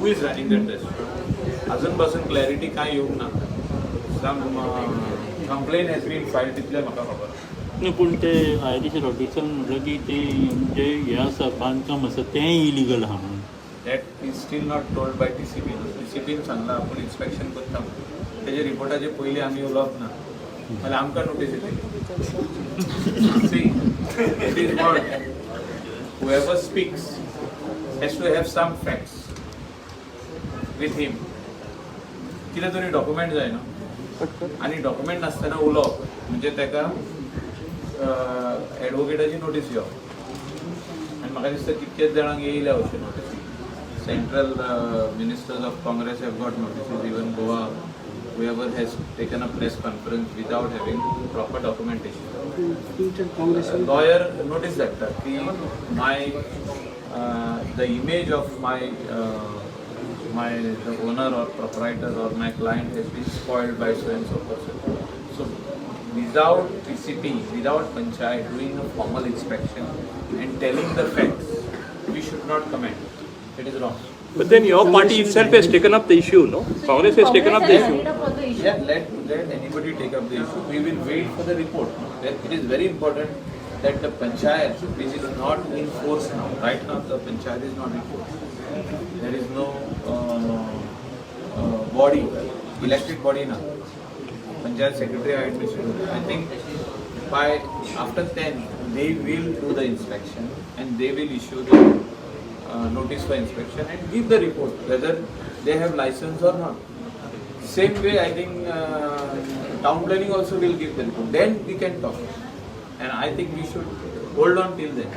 who is running that restaurant. अजूनपासून clarity काय येऊक ना. Some complaint has been filed तिथल्या म्हाका खबर. नाही पण ते आयरिश ऑडिशन म्हटलं की ते जे हे आसा बांदकाम आसा तें इलिगल आहा म्हणून. That is still not told by TCP. TCPन Sangla आपण इन्स्पेक्शन करता. त्याचे रिपोर्टाचे पयलीं आमी उलोवप ना. नाल्यार आमकां नोटीस येतली. See, it is what whoever speaks has to have some facts with him. कितें तरी डॉक्युमेंट जाय न्हू. आनी डॉक्युमेंट नासतना उलोवप म्हणजे ताका एडवोकेटाची नोटीस येवप. आनी म्हाका दिसता कितकेच जाणांक येयल्या अशें नोटीसी. Central ministers of Congress have got notices. Even Goa, whoever has taken a press conference without having proper documentation. Lawyer noticed that the image of the owner or proprietor or my client has been spoiled by so and so person. So without TCP, without Panchayat doing a formal inspection and telling the facts, we should not comment. It is wrong. But then your party itself has taken up the issue, no? Congress has taken up the issue. Yeah, let anybody take up the issue. We will wait for the report. It is very important that the panchayat, which is not in force now, right now the panchayat is not in force. There is no body, elected body now. Panchayat secretary administration. I think after 10 they will do the inspection and they will issue the notice for inspection and give the report whether they have license or not. Same way I think town planning also will give the report. Then we can talk. And I think we should hold on till then.